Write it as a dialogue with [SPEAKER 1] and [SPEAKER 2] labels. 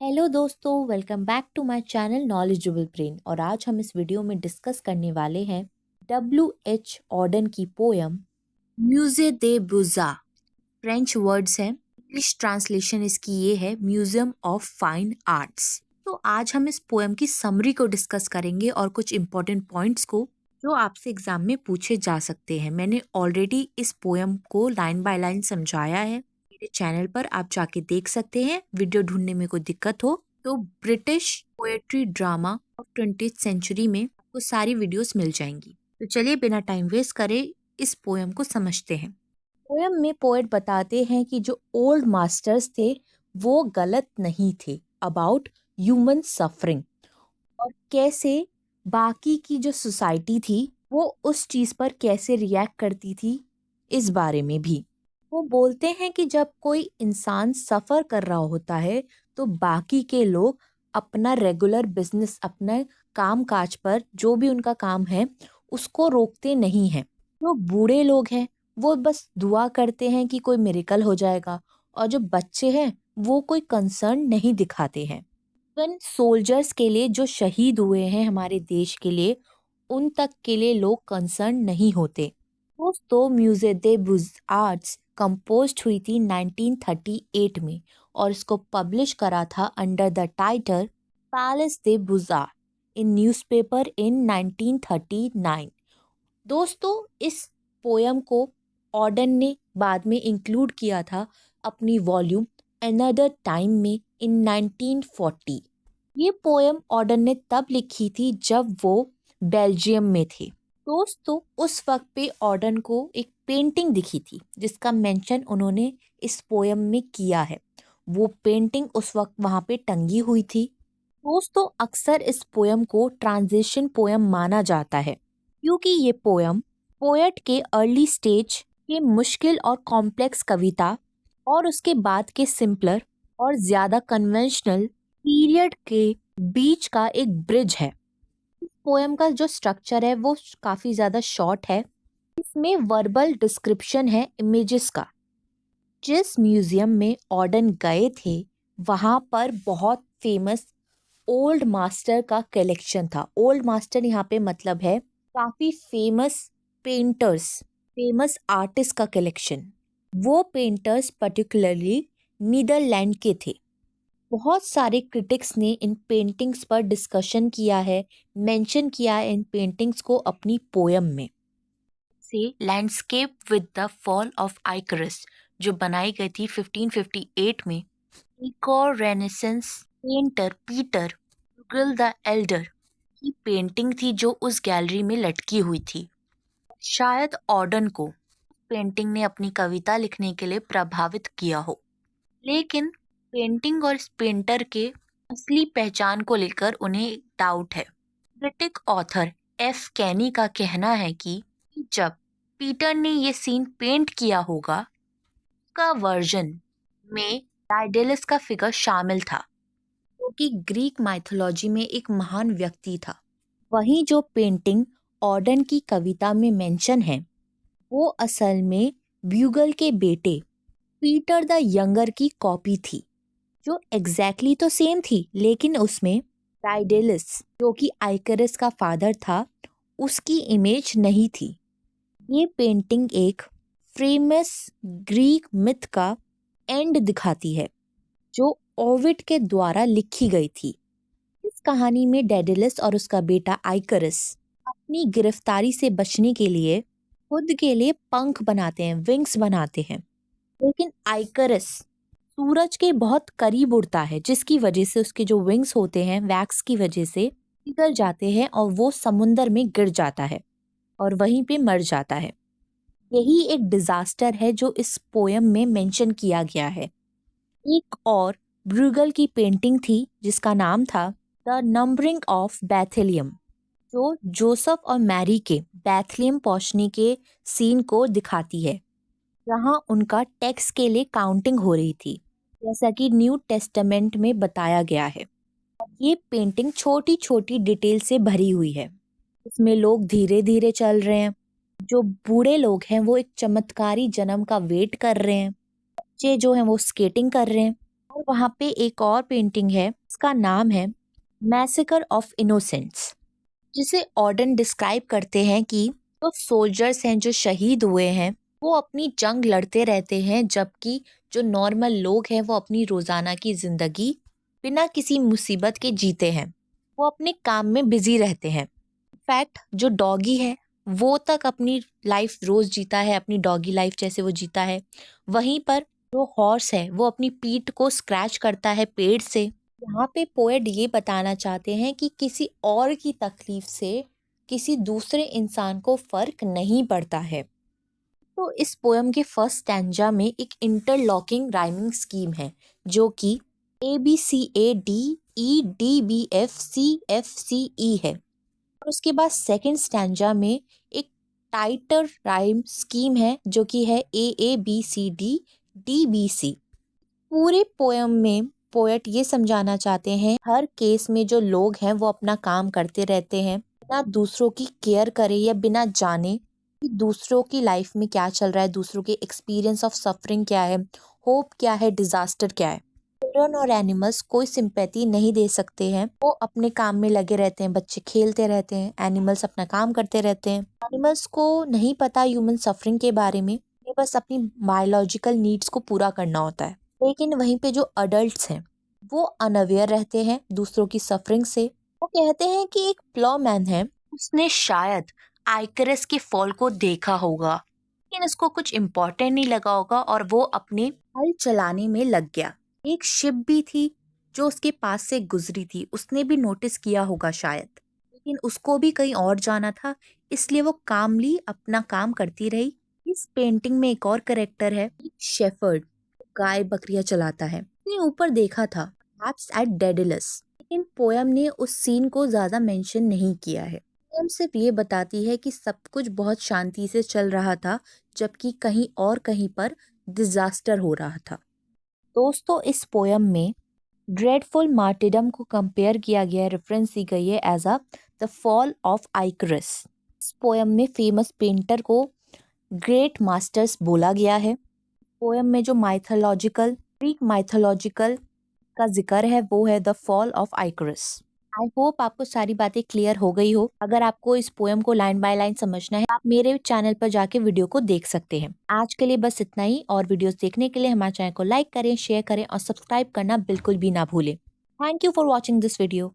[SPEAKER 1] Hello दोस्तों, welcome back to my channel knowledgeable brain. और आज हम इस वीडियो में डिस्कस करने वाले हैं W.H. ऑर्डन की पोयम म्यूजे दे बुजा। फ्रेंच वर्ड्स हैं, इंग्लिश ट्रांसलेशन इसकी ये है म्यूजियम ऑफ फाइन आर्ट्स। तो आज हम इस पोयम की समरी को डिस्कस करेंगे और कुछ इंपॉर्टेंट पॉइंट्स को जो आपसे एग्जाम में पूछे जा सकते हैं। मैंने ऑलरेडी इस पोयम को लाइन बाय लाइन समझाया है, मेरे चैनल पर आप जाके देख सकते हैं। वीडियो ढूंढने में कोई दिक्कत हो तो British poetry drama of 20th century में आपको सारी वीडियोस मिल जाएंगी। तो चलिए बिना टाइम वेस्ट करे इस पोयम को समझते हैं। पोयम में पोएट बताते हैं कि जो ओल्ड मास्टर्स थे वो गलत नहीं थे अबाउट ह्यूमन सफरिंग, और कैसे बाकी की जो सोसाइटी थी वो उस चीज़ पर कैसे रिएक्ट करती थी इस बारे में भी। वो बोलते हैं कि जब कोई इंसान सफ़र कर रहा होता है तो बाकी के लोग अपना रेगुलर बिजनेस, अपने काम काज पर जो भी उनका काम है उसको रोकते नहीं हैं। जो बूढ़े लोग हैं वो बस दुआ करते हैं कि कोई मिरेकल हो जाएगा, और जो बच्चे हैं वो कोई कंसर्न नहीं दिखाते हैं। इवन सोल्जर्स के लिए जो शहीद हुए हैं हमारे देश के लिए, उन तक के लिए लोग कंसर्न नहीं होते। दोस्तों, म्यूजे दे बुज आर्ट्स कंपोज्ड हुई थी 1938 में, और इसको पब्लिश करा था under the title palace they Buzdar in newspaper इन 1939। दोस्तों, इस पोयम को ऑर्डन ने बाद में इंक्लूड किया था अपनी वॉल्यूम अनदर टाइम में इन 1940। ये पोयम ऑर्डन ने तब लिखी थी जब वो बेल्जियम में थे। दोस्तों, उस वक्त पे ऑर्डन को एक पेंटिंग दिखी थी जिसका मेंशन उन्होंने इस पोयम में किया है। वो पेंटिंग उस वक्त वहाँ पे टंगी हुई थी। दोस्तों, अक्सर इस पोयम को ट्रांजिशन पोयम माना जाता है क्योंकि ये पोयम पोएट के अर्ली स्टेज के मुश्किल और कॉम्प्लेक्स कविता और उसके बाद के सिंपलर और ज़्यादा कन्वेंशनल पीरियड के बीच का एक ब्रिज है। इस पोयम का जो स्ट्रक्चर है वो काफ़ी ज़्यादा शॉर्ट है। इसमें वर्बल डिस्क्रिप्शन है इमेजेस का। जिस म्यूजियम में ऑर्डन गए थे वहाँ पर बहुत फेमस ओल्ड मास्टर का कलेक्शन था। ओल्ड मास्टर यहाँ पे मतलब है काफ़ी फेमस पेंटर्स, फेमस आर्टिस्ट का कलेक्शन। वो पेंटर्स पर्टिकुलरली नीदरलैंड के थे। बहुत सारे क्रिटिक्स ने इन पेंटिंग्स पर डिस्कशन किया है, मेंशन किया है इन पेंटिंग्स को अपनी पोयम में। से landscape with the fall of Icarus जो बनाई गई थी 1558 में, एक और renaissance painter Pieter Bruegel the elder की पेंटिंग थी जो उस गैलरी में लटकी हुई थी। शायद ऑर्डन को पेंटिंग ने अपनी कविता लिखने के लिए प्रभावित किया हो, लेकिन पेंटिंग और इस पेंटर के असली पहचान को लेकर उन्हें डाउट है। क्रिटिक ऑथर एफ कैनी का कहना है कि जब पीटर ने ये सीन पेंट किया होगा, उसका वर्जन में डाइडेलस का फिगर शामिल था, जो कि ग्रीक माइथोलॉजी में एक महान व्यक्ति था। वहीं जो पेंटिंग ऑर्डन की कविता में मेंशन है वो असल में ब्यूगल के बेटे पीटर द यंगर की कॉपी थी, जो एग्जैक्टली तो सेम थी, लेकिन उसमें डाइडेलस जो कि आइकरस का फादर था उसकी इमेज नहीं थी। ये पेंटिंग एक फेमस ग्रीक मिथ का एंड दिखाती है जो ओविड के द्वारा लिखी गई थी। इस कहानी में डेडेलस और उसका बेटा आइकरस अपनी गिरफ्तारी से बचने के लिए खुद के लिए पंख बनाते हैं, विंग्स बनाते हैं। लेकिन आइकरस सूरज के बहुत करीब उड़ता है जिसकी वजह से उसके जो विंग्स होते हैं वैक्स की वजह से पिघल जाते हैं और वो समुंदर में गिर जाता है और वहीं पे मर जाता है। यही एक डिजास्टर है जो इस पोयम में मेंशन किया गया है। एक और ब्रूगल की पेंटिंग थी जिसका नाम था द नंबरिंग ऑफ बैथेलियम, जो जोसेफ और मैरी के बैथलियम पहुंचने के सीन को दिखाती है, जहां उनका टैक्स के लिए काउंटिंग हो रही थी, जैसा कि न्यू टेस्टामेंट में बताया गया है। ये पेंटिंग छोटी छोटी डिटेल से भरी हुई है। इसमें लोग धीरे धीरे चल रहे हैं, जो बूढ़े लोग हैं वो एक चमत्कारी जन्म का वेट कर रहे हैं, बच्चे जो हैं वो स्केटिंग कर रहे हैं, और वहाँ पे एक और पेंटिंग है, इसका नाम है मैसेकर ऑफ इनोसेंट्स, जिसे ऑर्डन डिस्क्राइब करते हैं कि जो सोल्जर्स हैं जो शहीद हुए हैं वो अपनी जंग लड़ते रहते हैं, जबकि जो नॉर्मल लोग हैं वो अपनी रोजाना की जिंदगी बिना किसी मुसीबत के जीते हैं, वो अपने काम में बिजी रहते हैं। फैक्ट जो डॉगी है वो तक अपनी लाइफ रोज जीता है, अपनी डॉगी लाइफ जैसे वो जीता है। वहीं पर जो हॉर्स है वो अपनी पीठ को स्क्रैच करता है पेड़ से। यहाँ पे पोएट ये बताना चाहते हैं कि किसी और की तकलीफ से किसी दूसरे इंसान को फर्क नहीं पड़ता है। तो इस पोयम के फर्स्ट स्टैंजा में एक इंटरलॉकिंग राइमिंग स्कीम है जो कि ABCADEDBFCFCE है। और उसके बाद सेकंड स्टैंजा में एक टाइटर राइम स्कीम है जो कि है AABCDDBC। पूरे पोयम में पोएट ये समझाना चाहते हैं हर केस में जो लोग हैं वो अपना काम करते रहते हैं बिना दूसरों की केयर करे या बिना जाने कि दूसरों की लाइफ में क्या चल रहा है, दूसरों के एक्सपीरियंस ऑफ सफरिंग क्या है, होप क्या है, डिजास्टर क्या है। चिल्ड्रन और एनिमल्स कोई सिंपैथी नहीं दे सकते हैं, वो अपने काम में लगे रहते हैं, बच्चे खेलते रहते हैं, एनिमल्स अपना काम करते रहते हैं। एनिमल्स को नहीं पता ह्यूमन सफरिंग के बारे में, ये बस अपनी बायोलॉजिकल नीड्स को पूरा करना होता है। लेकिन वहीं पे जो अडल्ट्स हैं वो अनअवेयर रहते हैं दूसरों की सफरिंग से। वो कहते हैं कि एक प्लॉ मैन है, उसने शायद आइकरस के फॉल को देखा होगा लेकिन उसको कुछ इम्पोर्टेंट नहीं लगा होगा और वो अपने हल चलाने में लग गया। एक शिप भी थी जो उसके पास से गुजरी थी, उसने भी नोटिस किया होगा शायद, लेकिन उसको भी कहीं और जाना था, इसलिए वो कामली अपना काम करती रही। इस पेंटिंग में एक और करेक्टर है, शेफर्ड, गाय बकरियां चलाता है। उसने ऊपर देखा था perhaps at Daedalus, लेकिन पोयम ने उस सीन को ज्यादा मेंशन नहीं किया है। पोयम सिर्फ ये बताती है कि सब कुछ बहुत शांति से चल रहा था जबकि कहीं पर डिजास्टर हो रहा था। दोस्तों इस पोयम में ड्रेडफुल मार्टिडम को कंपेयर किया गया है, रेफरेंस दी गई है as a the fall of Icarus. इस पोयम में फेमस पेंटर को ग्रेट मास्टर्स बोला गया है। पोयम में जो ग्रीक माइथोलॉजिकल का जिक्र है वो है the fall of Icarus. I hope आपको सारी बातें क्लियर हो गई हो। अगर आपको इस पोयम को लाइन बाय लाइन समझना है आप मेरे चैनल पर जाके वीडियो को देख सकते हैं। आज के लिए बस इतना ही, और वीडियोस देखने के लिए हमारे चैनल को लाइक करें, शेयर करें और सब्सक्राइब करना बिल्कुल भी ना भूलें। Thank you for watching this video.